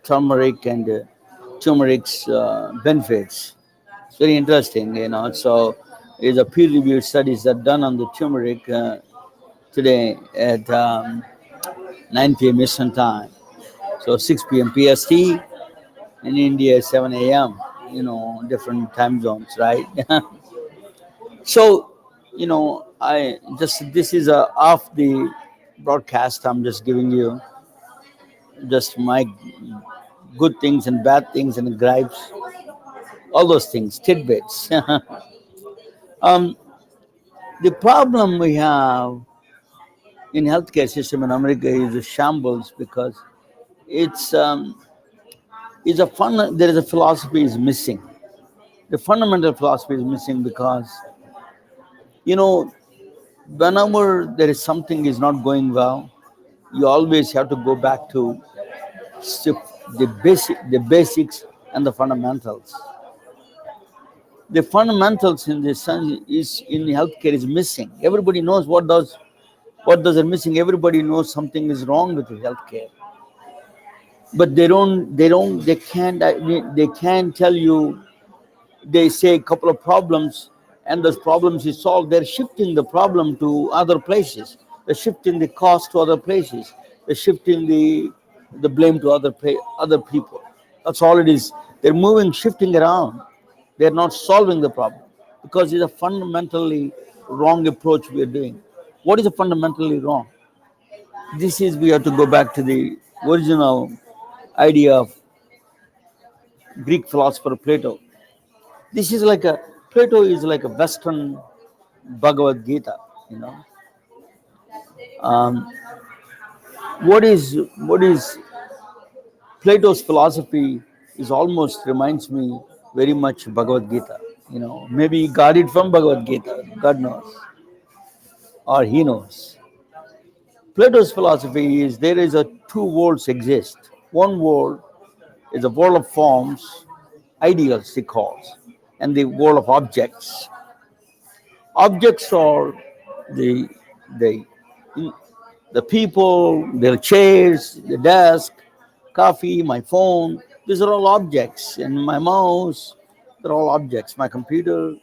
Turmeric and turmeric's benefits. It's very interesting, So, there's a peer-reviewed studies that done on the turmeric today at 9 p.m. Eastern Time. So 6 p.m. PST, in India 7 a.m. Different time zones, right? So, I just this is a off the broadcast. I'm just giving you just my good things and bad things and gripes, all those things, tidbits. um, the problem we have in healthcare system in America is a shambles because it's there is a philosophy is missing. The fundamental philosophy is missing because you know whenever there is something is not going well, you always have to go back to the basics and the fundamentals. The fundamentals in this sense is in healthcare is missing. Everybody knows what does it missing. Everybody knows something is wrong with the healthcare, but they can't tell you. They say a couple of problems, and those problems is solved. They're shifting the problem to other places. They're shifting the cost to other places. They're shifting the blame to other people. That's all it is. They're shifting around. They're not solving the problem because it's a fundamentally wrong approach we are doing. What is a fundamentally wrong? This is we have to go back to the original idea of Greek philosopher Plato. This is like a Plato is like a Western Bhagavad Gita. You know, um, what is Plato's philosophy is almost reminds me very much Bhagavad Gita. Maybe he got it from Bhagavad Gita. God knows, or he knows. Plato's philosophy is there is a two worlds exist. One world is a world of forms, ideals he calls, and the world of objects. Objects are the the the people, their chairs, the desk, coffee, my phone. These are all objects, and my mouse. They're all objects. My computer.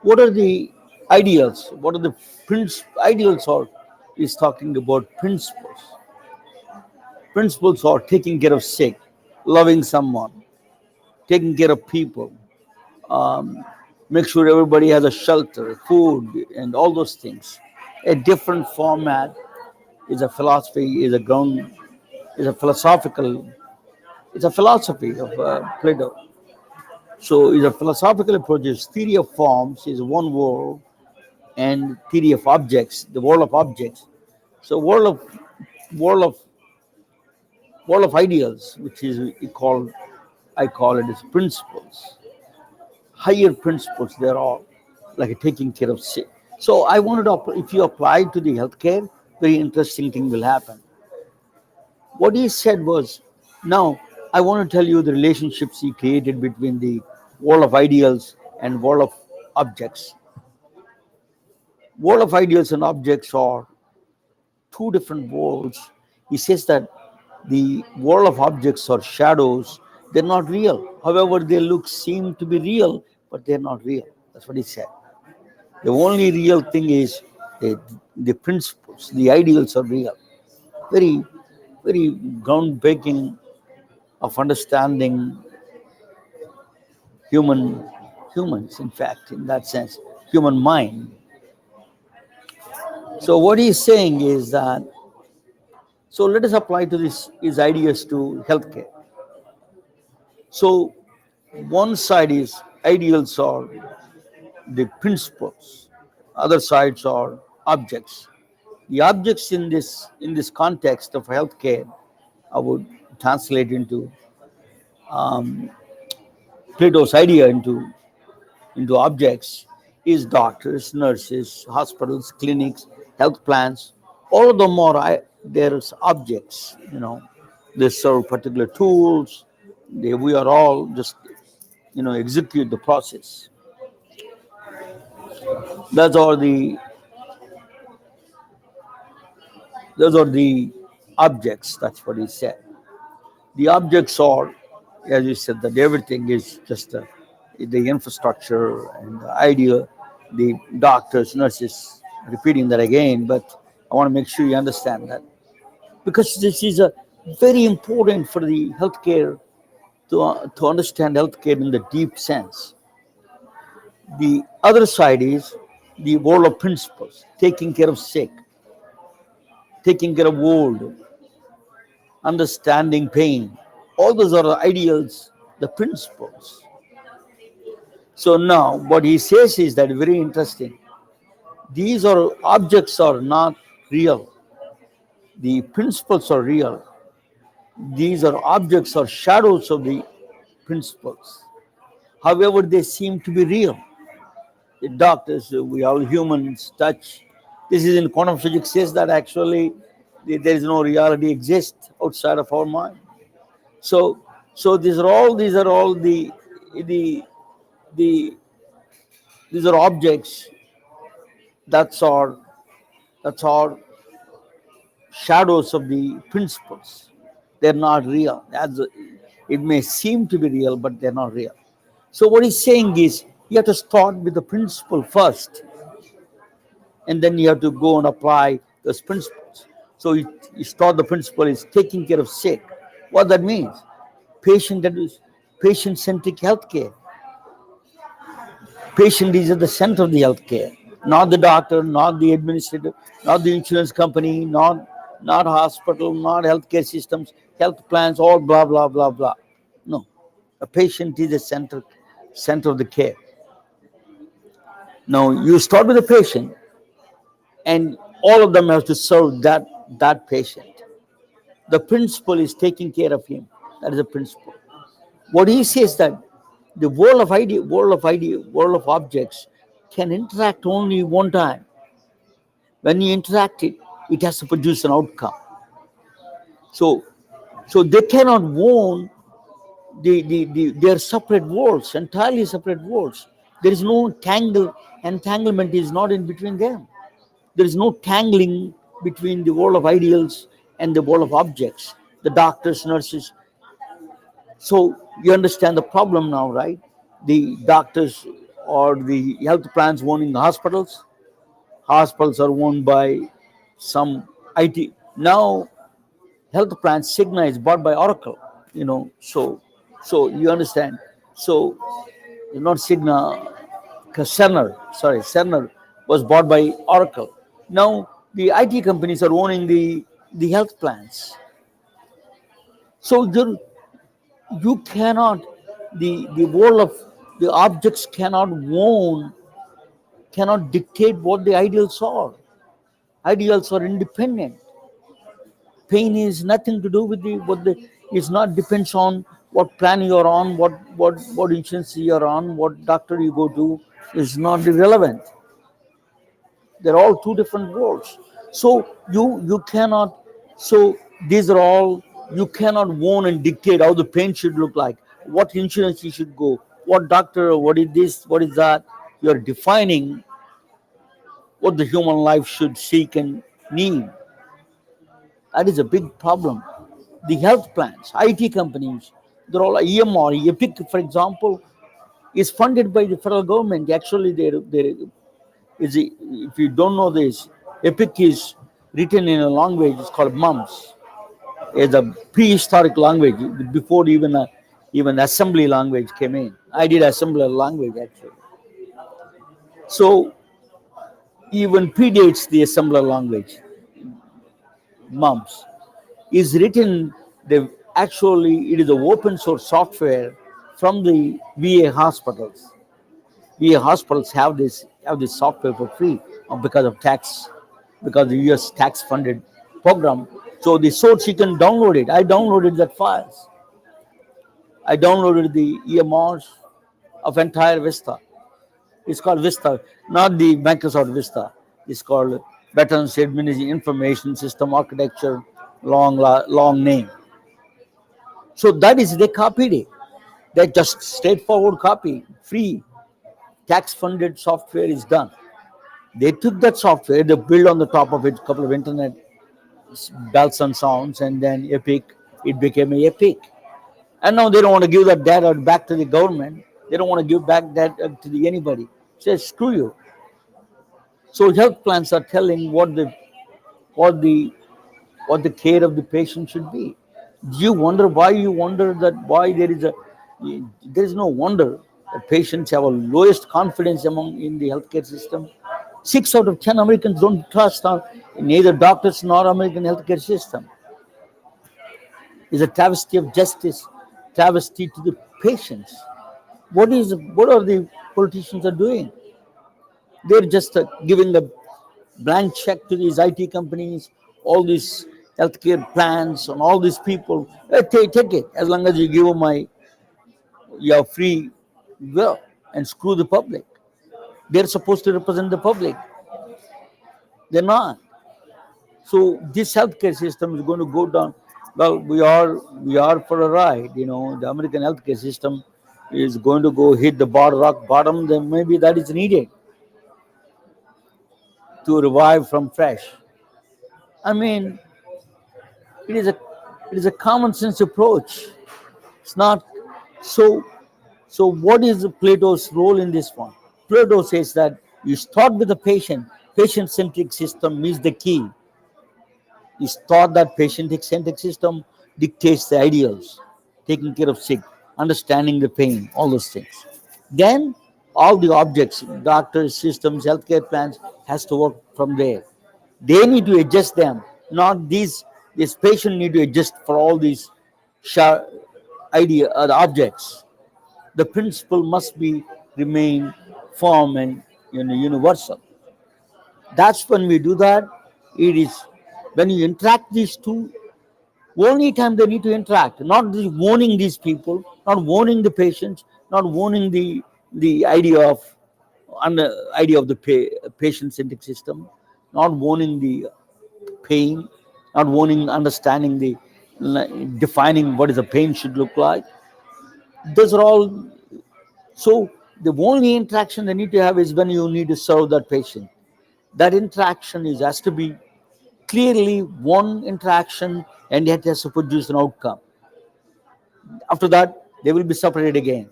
What are the ideals? What are the ideals? Are is talking about principles. Principles are taking care of sick, loving someone, taking care of people, um, make sure everybody has a shelter, food, and all those things. A different format is a philosophy, is a philosophical, it's a philosophy of Plato. So, is a philosophical approach is theory of forms is one world, and theory of objects, the world of objects. So, world of world of ideals, which is I call it as principles, higher principles. They're all like taking care of sick. So I wanted to, if you apply to the healthcare, very interesting thing will happen. What he said was, now I want to tell you the relationships he created between the world of ideals and world of objects. World of ideals and objects are two different worlds. He says that the world of objects are shadows. They're not real. However, they seem to be real, but they're not real. That's what he said. The only real thing is the principles, the ideals are real. Very, very groundbreaking of understanding human humans, in fact, in that sense, human mind. So what he's saying is that so let us apply to this his ideas to healthcare. So one side is ideals are the principles, other sides are objects. The objects in this context of healthcare, I would translate into Plato's idea into objects is doctors, nurses, hospitals, clinics, health plans. All of them are there's objects. They serve particular tools. We are all just execute the process. Those are the those are the objects. That's what he said. The objects are, as you said, that everything is just the infrastructure and the idea, the doctors, nurses, repeating that again, but I want to make sure you understand that because this is a very important for the healthcare to understand healthcare in the deep sense. The other side is the world of principles, taking care of sick, taking care of old, understanding pain. All those are the ideals, the principles. So now what he says is that very interesting. These are objects are not real. The principles are real. These are objects or shadows of the principles. However, they seem to be real. The doctors, we all humans touch. This is in quantum physics says that actually there is no reality exists outside of our mind. So, so these are all the the these are objects that's are that's are shadows of the principles. They're not real. It may seem to be real, but they're not real. So what he's saying is you have to start with the principle first, and then you have to go and apply those principles. So you start the principle is taking care of sick. What that means? That is patient-centric healthcare. Patient is at the center of the healthcare, not the doctor, not the administrator, not the insurance company, not hospital, not healthcare systems, health plans, all blah blah blah blah. No, a patient is the center of the care. Now you start with the patient, and all of them have to serve that patient. The principle is taking care of him. That is the principle. What he says that the world of objects can interact only one time. When you interact it, it has to produce an outcome. So, so they cannot own their separate worlds, entirely separate worlds. There is no entanglement is not in between them. There is no tangling between the world of ideals and the world of objects. The doctors, nurses. So you understand the problem now, right? The doctors or the health plans owning the hospitals. Hospitals are owned by some IT. Now health plans, Cigna is bought by Oracle. So you understand. So not Cigna, Cerner. Sorry, Cerner was bought by Oracle. Now the IT companies are owning the health plans. So you cannot the world of the objects cannot dictate what the ideals are. Ideals are independent. Pain is nothing to do with the it's not depends on what plan you're on, what insurance you're on, what doctor you go to is not irrelevant. They're all two different worlds. So you cannot. So these are all you cannot own and dictate how the pain should look like, what insurance you should go, what doctor, what is this, what is that. You're defining what the human life should seek and need. That is a big problem. The health plans, IT companies, they're all EMR, Epic, for example, is funded by the federal government. Actually, if you don't know this, Epic is written in a language. It's called MUMS. It's a prehistoric language before even assembly language came in. I did assembler language actually. So even predates the assembler language. MUMS is written. Actually, it is an open source software from the VA hospitals. VA hospitals have this software for free because of tax, because the US tax funded program. So the source you can download it. I downloaded that files. I downloaded the EMRs of entire Vista. It's called Vista, not the Microsoft Vista. It's called Veterans Administration Information System Architecture, long name. So that is, they copied it. They just straightforward copy, free, tax-funded software is done. They took that software, they built on the top of it a couple of internet bells and sounds, and then epic, it became a epic. And now they don't want to give that data back to the government. They don't want to give back that to the anybody. Say screw you. So health plans are telling what the what the care of the patient should be. Do you wonder why you wonder that why there is no wonder that patients have a lowest confidence among in the healthcare system. 6 out of 10 Americans don't trust neither doctors nor American healthcare system. It's a travesty of justice, travesty to the patients. What are the politicians are doing? They're just giving a blank check to these IT companies, all these healthcare plans, and all these people. Take it as long as you give them your free will and screw the public. They're supposed to represent the public. They're not. So this healthcare system is going to go down. Well, we are for a ride. The American healthcare system is going to go hit the rock bottom. Then maybe that is needed to revive from fresh. I mean, it is a it is a common sense approach. It's not so. So what is Plato's role in this one? Plato says that you start with the patient. Patient-centric system is the key. Is thought that patient-centric system dictates the ideals, taking care of sick, understanding the pain, all those things. Then all the objects, doctors, systems, healthcare plans has to work from there. They need to adjust them, not these. This patient need to adjust for all these the objects. The principle must be remain firm and universal. That's when we do that. It is when you interact these two. Only time they need to interact, not warning these people, not warning the patients, not warning the idea of the patient-centric system, not warning the pain, not warning, understanding defining what is the pain should look like. Those are all. So the only interaction they need to have is when you need to serve that patient. That interaction has to be clearly one interaction, and it has to produce an outcome. After that, they will be separated again.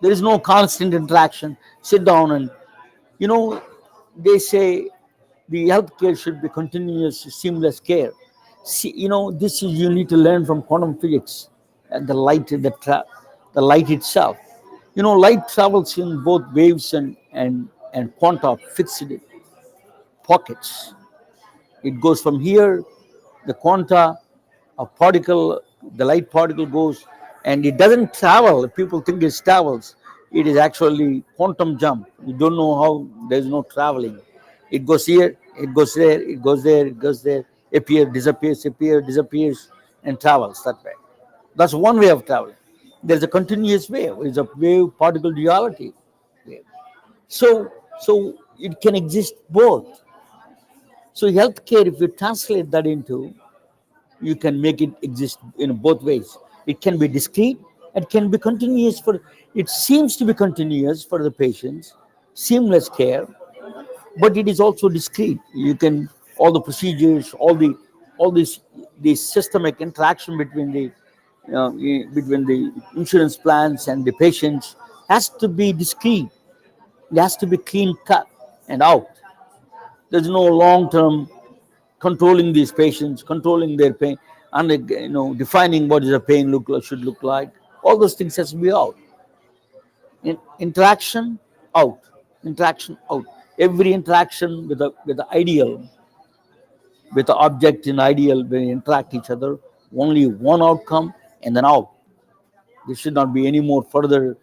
There is no constant interaction. Sit down and, you know, they say the healthcare should be continuous, seamless care. See, this is you need to learn from quantum physics and the light itself. Light travels in both waves and quanta fixed pockets. It goes from here, the quanta of particle, the light particle goes, and it doesn't travel. People think it travels. It is actually quantum jump. You don't know how. There's no traveling. It goes here, it goes there, it goes there, it goes there, appear, disappears, and travels that way. That's one way of traveling. There's a continuous wave. It's a wave particle duality wave. So it can exist both. So healthcare, if you translate that into, you can make it exist in both ways. It can be discrete. It can be continuous it seems to be continuous for the patients, seamless care, but it is also discrete. You can all the procedures, all this systemic interaction between the insurance plans and the patients has to be discrete. It has to be clean cut and out. There's no long term controlling these patients, controlling their pain, and defining what is a pain should look like. All those things has to be out. Interaction out, interaction out. Every interaction with the ideal, with the object and ideal, when they interact each other, only one outcome and then out. There should not be any more further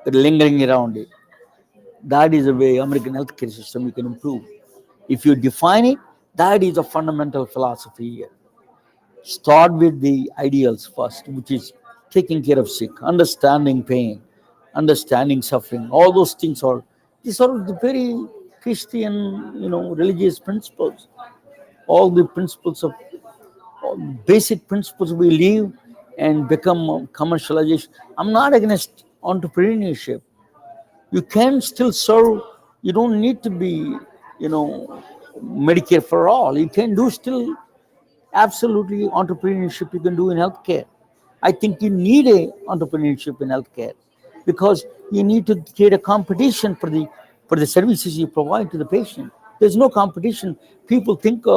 lingering around it. That is the way American healthcare system you can improve. If you define it, that is a fundamental philosophy here. Start with the ideals first, which is taking care of sick, understanding pain, understanding suffering. All those things these are the very Christian, religious principles. All the principles of basic principles we live and become commercialization. I'm not against entrepreneurship. You can still serve. You don't need to be, Medicare for all. You can do still absolutely entrepreneurship you can do in healthcare. I think you need a entrepreneurship in healthcare because you need to create a competition for the services you provide to the patient. There's no competition. People think the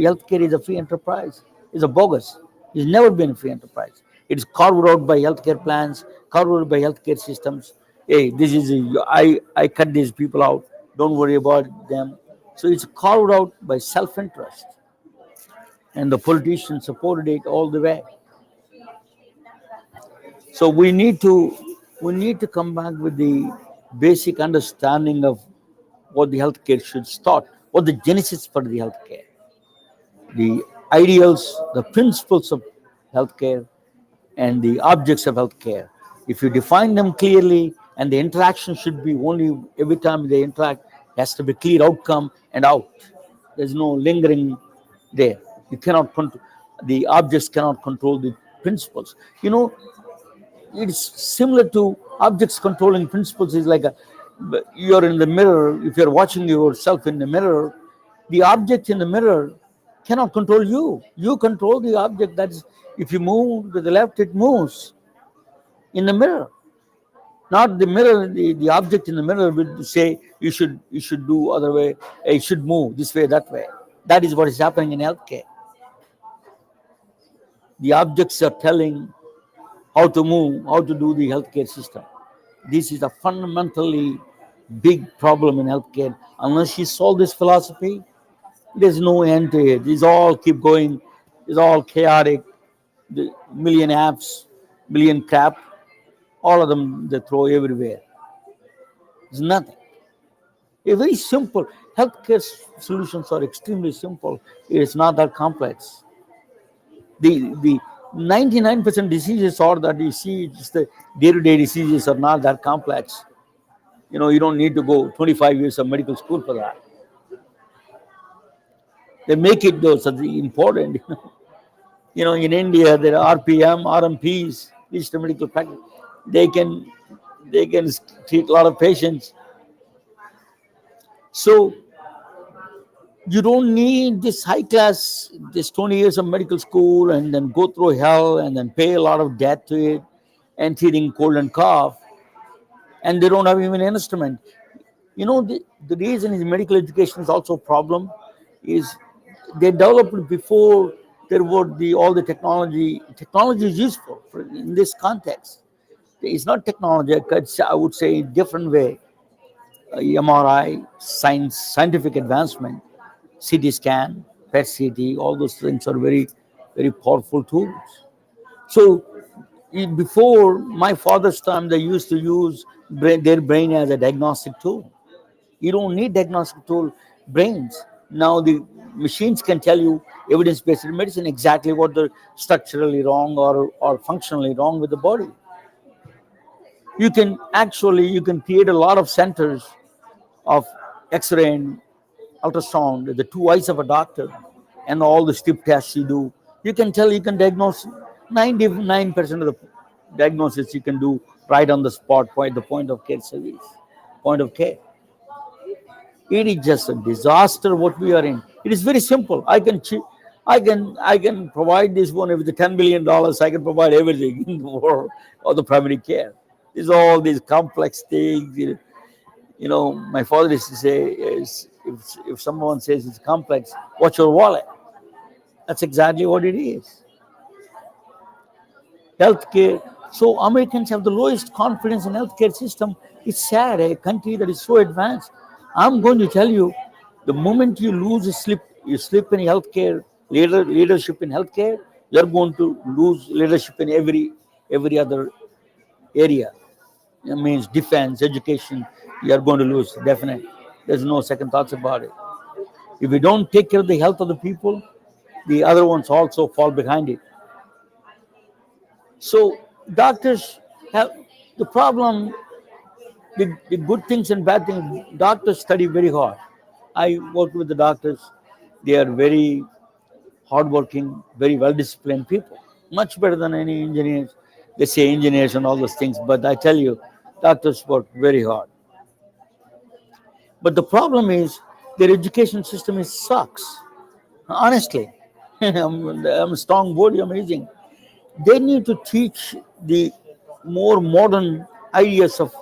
healthcare is a free enterprise. It's a bogus. It's never been a free enterprise. It's carved out by healthcare plans, carved out by healthcare systems. Hey, this is I cut these people out. Don't worry about them. So it's carved out by self-interest, and the politicians supported it all the way. So we need to come back with the basic understanding of what the healthcare should start, what the genesis for the healthcare, the ideals, the principles of healthcare, and the objects of healthcare. If you define them clearly, and the interaction should be only every time they interact has to be clear outcome and out. There's no lingering there. You cannot control the objects cannot control the principles. You know, it's similar to objects controlling principles. Is like you're in the mirror. If you're watching yourself in the mirror, the object in the mirror cannot control you. You control the object. That's if you move to the left, it moves in the mirror. Not the mirror. The object in the mirror will say you should do other way. You should move this way, that way. That is what is happening in healthcare. The objects are telling how to move, how to do the healthcare system. This is a fundamentally big problem in healthcare. Unless you solve this philosophy, there's no end to it. These all keep going. It's all chaotic. The million apps, million crap, all of them they throw everywhere. It's nothing. A very simple healthcare solutions are extremely simple. It's not that complex. The 99% diseases are that you see, just the day-to-day diseases are not that complex. You don't need to go 25 years of medical school for that. They make it though so important. In India there are RPM, RMPs, registered medical practice. They can they can treat a lot of patients. So you don't need this high class, this 20 years of medical school and then go through hell and then pay a lot of debt to it and treating cold and cough. And they don't have even an instrument. The reason is medical education is also a problem is they developed before there were all the technology. Technology is useful in this context. It's not technology, I would say a different way. MRI, scientific advancement, CT scan, PET CT, all those things are very, very powerful tools. So before my father's time, they used to use their brain as a diagnostic tool. You don't need diagnostic tool brains. Now the machines can tell you evidence-based medicine exactly what the structurally wrong or functionally wrong with the body. You can create a lot of centers of X-ray and ultrasound, the two eyes of a doctor, and all the strip tests you do. You can diagnose 99% of the diagnosis you can do right on the spot, the point of care service, point of care. It is just a disaster what we are in. It is very simple. I can provide this one with the $10 billion. I can provide everything in the world of the primary care. It's all these complex things. My father used to say, if someone says it's complex, watch your wallet. That's exactly what it is. Healthcare. So Americans have the lowest confidence in healthcare system. It's sad, a country that is so advanced. I'm going to tell you, the moment you slip in healthcare, leadership in healthcare, you're going to lose leadership in every other area. It means defense, education, you're going to lose, definitely. There's no second thoughts about it. If we don't take care of the health of the people, the other ones also fall behind it. So doctors have the problem, the good things and bad things. Doctors study very hard. I work with the doctors. They are very hardworking, very well disciplined people, much better than any engineers. They say engineers and all those things, but I tell you, doctors work very hard. But the problem is their education system sucks. Honestly, I'm a strong word I'm using. They need to teach the more modern ideas of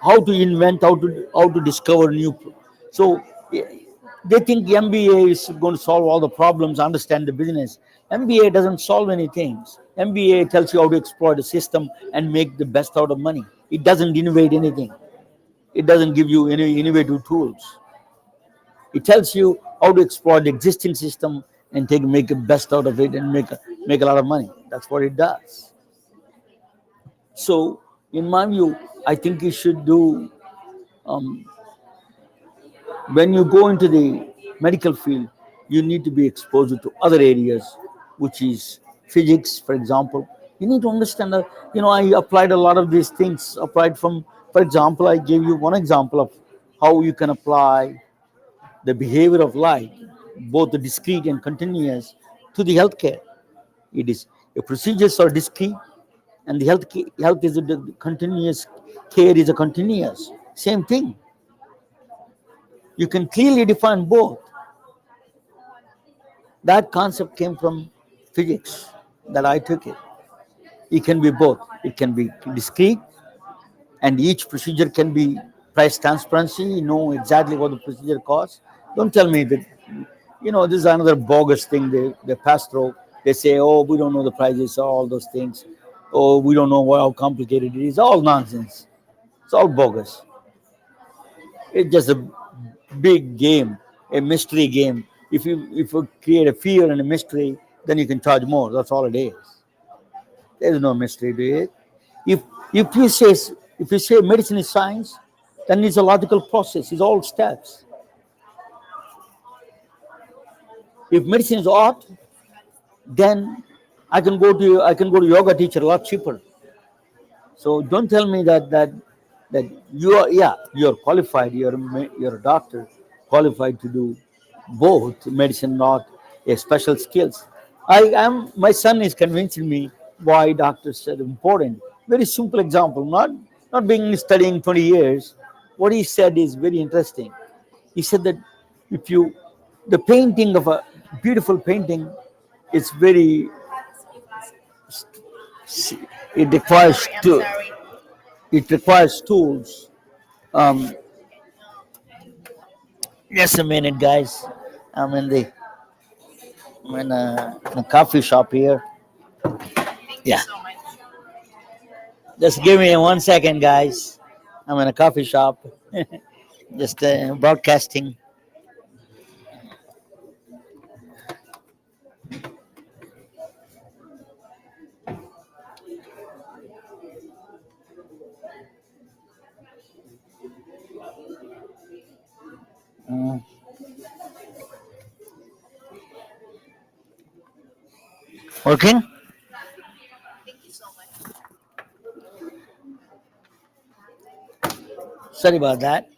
how to invent, how to discover new. So they think MBA is going to solve all the problems, understand the business. MBA doesn't solve any things. MBA tells you how to exploit a system and make the best out of money. It doesn't innovate anything. It doesn't give you any innovative tools. It tells you how to exploit the existing system and make the best out of it and make a lot of money. That's what it does. So, in my view, I think you should do um, when you go into the medical field, you need to be exposed to other areas, which is physics, for example. You need to understand that, I applied a lot of these things, applied from, for example, I gave you one example of how you can apply the behavior of light, both the discrete and continuous, to the healthcare. It is the procedures are discrete, and the health is a continuous, care is a continuous. Same thing. You can clearly define both. That concept came from physics that I took it. It can be both. It can be discrete, and each procedure can be price transparency. You know exactly what the procedure costs. Don't tell me that, this is another bogus thing they pass through. They say, oh, we don't know the prices, all those things. Oh, we don't know how complicated it is. All nonsense. It's all bogus. It's just a big game, a mystery game. If you create a fear and a mystery, then you can charge more. That's all it is. There's no mystery to it. If if you say if you say medicine is science, then it's a logical process. It's all steps. If medicine is art, then I can go to yoga teacher a lot cheaper. So don't tell me that you're qualified. You're a doctor qualified to do both medicine, not a special skills. My son is convincing me why doctors are important. Very simple example. Not being studying 20 years. What he said is very interesting. He said that if you the painting of a beautiful painting is very it requires to it requires tools. Um, just a minute, guys. I'm in the I'm in a coffee shop here. Yeah, just give me 1 second, guys. I'm in a coffee shop, just broadcasting. Mm, working? Sorry about that.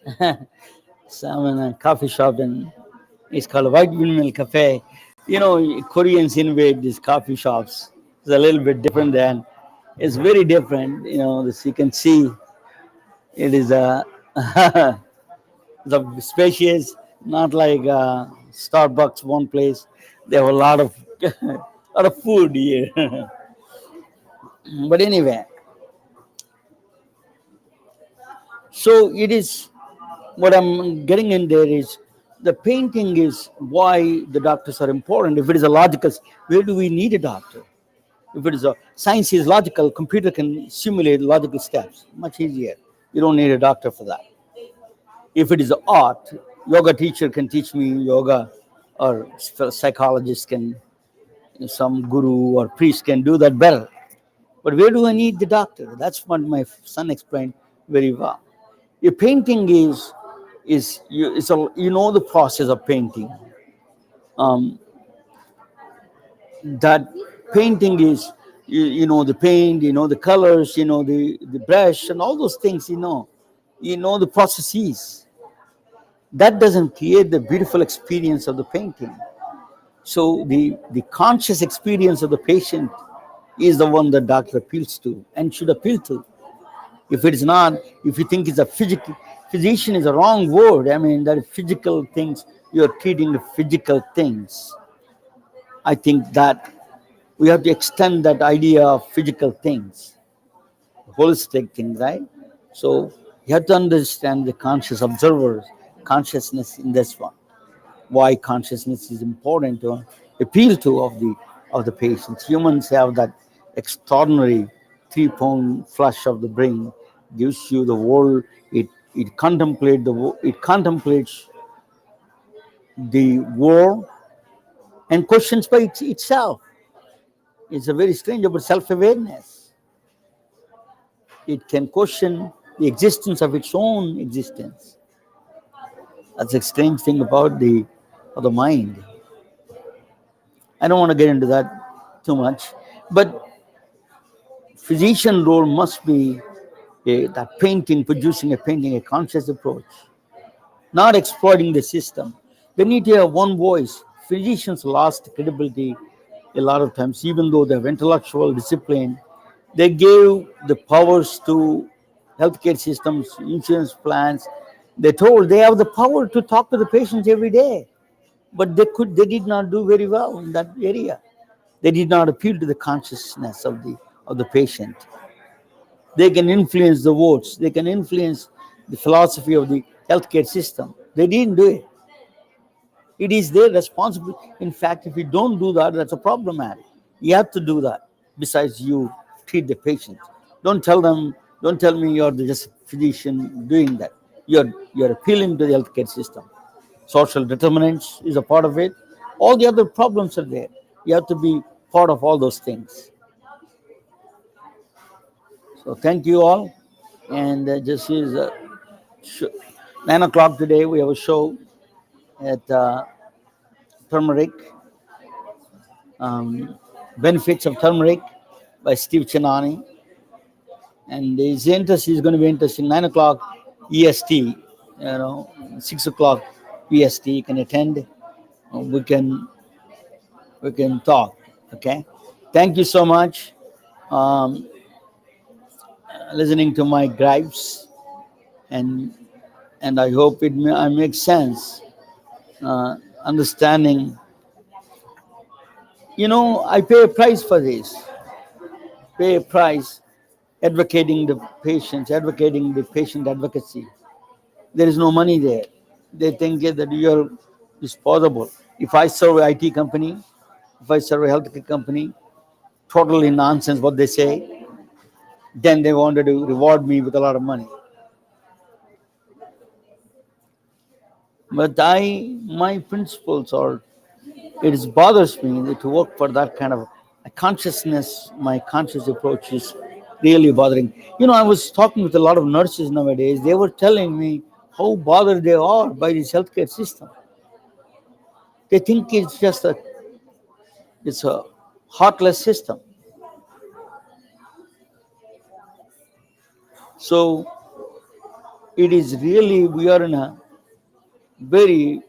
So I'm in a coffee shop and it's called White Windmill Cafe. Koreans invade these coffee shops. It's a little bit different than. It's very different. This you can see. It is a the spacious, not like Starbucks one place. They have a lot of lot of food here. But anyway, so it is what I'm getting in there is the painting is why the doctors are important. If it is a logical, where do we need a doctor? If it is a science is logical, computer can simulate logical steps much easier. You don't need a doctor for that. If it is art, yoga teacher can teach me yoga, or psychologist can, some guru or priest can do that better. But where do I need the doctor? That's what my son explained very well. A painting is the process of painting. Um, that painting is the paint, the colors, the brush and all those things. The processes. That doesn't create the beautiful experience of the painting. So the conscious experience of the patient is the one that doctor appeals to and should appeal to. If it is not, if you think it's a physician is a wrong word. I mean, that physical things, you're treating the physical things. I think that we have to extend that idea of physical things, holistic things, right? So you have to understand the conscious observer, consciousness in this one. Why consciousness is important to appeal to of the patients. Humans have that extraordinary 3 pound flush of the brain, gives you the world. It contemplates the world and questions by itself. It's a very strange about self-awareness. It can question the existence of its own existence. That's a strange thing about the mind. I don't want to get into that too much, but physician role must be that painting, producing a painting, a conscious approach, not exploiting the system. They need to have one voice. Physicians lost credibility a lot of times, even though they have intellectual discipline. They gave the powers to healthcare systems, insurance plans. They have the power to talk to the patients every day, but they did not do very well in that area. They did not appeal to the consciousness of the patient. They can influence the votes. They can influence the philosophy of the healthcare system. They didn't do it. It is their responsibility. In fact, if you don't do that, that's a problematic. You have to do that. Besides, you treat the patient. Don't tell them. Don't tell me you're just a physician doing that. You're appealing to the healthcare system. Social determinants is a part of it. All the other problems are there. You have to be part of all those things. So thank you all. And this is 9 o'clock today. We have a show at turmeric, um, benefits of turmeric by Steve Chinani. And his interest is going to be interesting. 9 o'clock EST, 6 o'clock EST. You can attend. We can talk. Okay. Thank you so much. Um, Listening to my gripes, and I hope I make sense. Understanding. I pay a price for this. Pay a price advocating the patient advocacy. There is no money there. They think that you're disposable. If I serve an IT company, if I serve a healthcare company, totally nonsense what they say, then they wanted to reward me with a lot of money. But my principles are, it bothers me to work for that kind of a consciousness. My conscious approach is really bothering. I was talking with a lot of nurses nowadays. They were telling me how bothered they are by this healthcare system. They think it's a heartless system. So it is really, we are in a very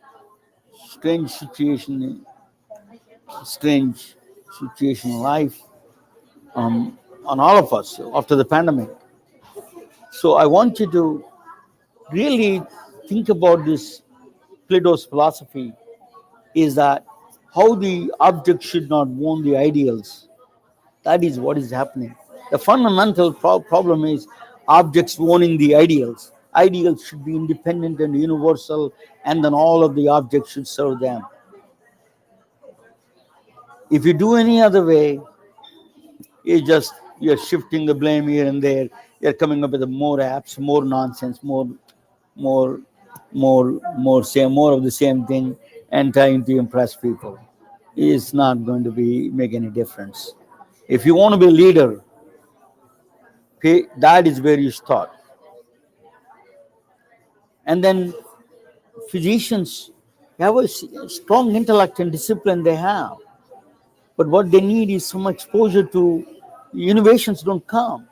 strange situation, strange situation in life, on all of us after the pandemic. So I want you to really think about this. Plato's philosophy is that how the object should not own the ideals. That is what is happening. The fundamental problem is objects owning the ideals. Ideals should be independent and universal, and then all of the objects should serve them. If you do any other way, you're shifting the blame here and there. You're coming up with more apps, more nonsense, more, more of the same thing, and trying to impress people. Is not going to make any difference. If you want to be a leader, that is where you start. And then physicians have a strong intellect and discipline they have. But what they need is some exposure to innovations. Don't come.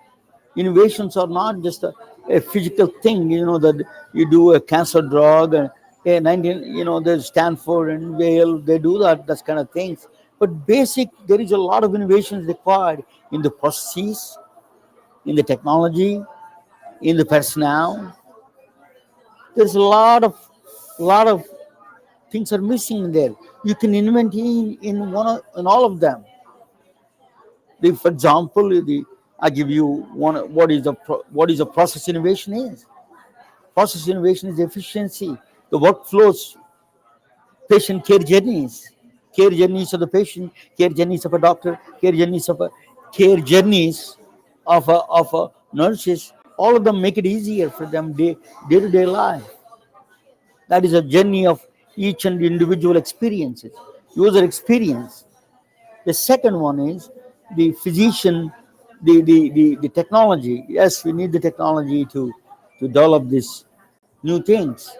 Innovations are not just a physical thing, that you do a cancer drug and there's Stanford and Yale, they do that kind of things. But there is a lot of innovations required in the processes, in the technology, in the personnel. There's a lot of things are missing there. You can invent in all of them. For example, I give you one. What is a process innovation is? Process innovation is efficiency, the workflows, patient care journeys of the patient, care journeys of a doctor, care journeys of a nurses. All of them make it easier for them day to day life. That is a journey of each and individual experiences, user experience. The second one is the physician, the technology. Yes, we need the technology to develop these new things.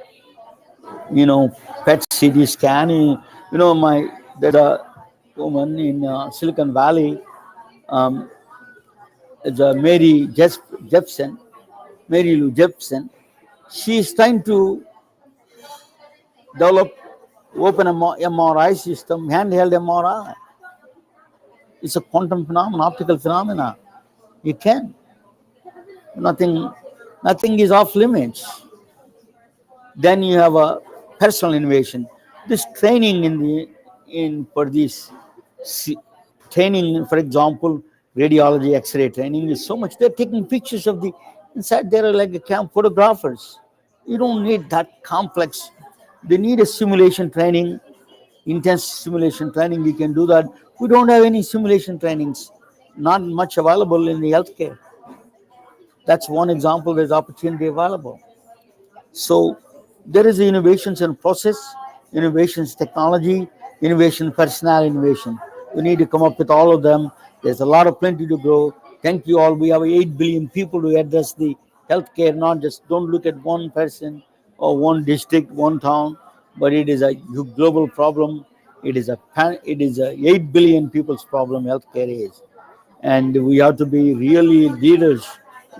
PET CT scanning. There's a woman in Silicon Valley. Um, it's Jepsen, Mary Lou Jepsen. She is trying to develop open MRI system, handheld MRI. It's a quantum phenomenon, optical phenomena. You can nothing, nothing is off limits. Then you have a personal innovation. This training in for this training, for example, radiology, X-ray training is so much. They're taking pictures of the inside. There are like a camp photographers. You don't need that complex. They need a simulation training, intense simulation training. We can do that. We don't have any simulation trainings, not much available in the healthcare. That's one example. There's opportunity available. So there is innovations in process, innovations technology, innovation personnel innovation. We need to come up with all of them. There's a lot of plenty to grow. Thank you all. We have 8 billion people to address the healthcare. Not just don't look at one person or one district, one town, but it is a global problem. It is a 8 billion people's problem. Healthcare is, and we have to be really leaders.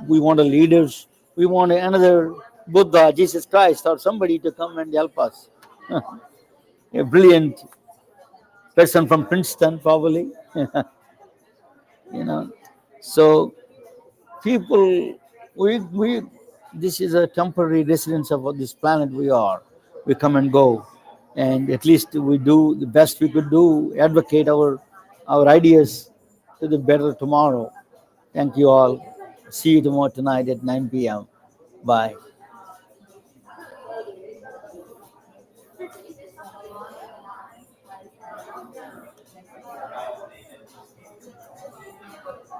We want a leaders. We want another Buddha, Jesus Christ, or somebody to come and help us. A brilliant person from Princeton, probably. you know. So people, we this is a temporary residence of this planet. We are. We come and go, and at least we do the best we could do. Advocate our ideas to the better tomorrow. Thank you all. See you tomorrow tonight at 9 p.m. Bye.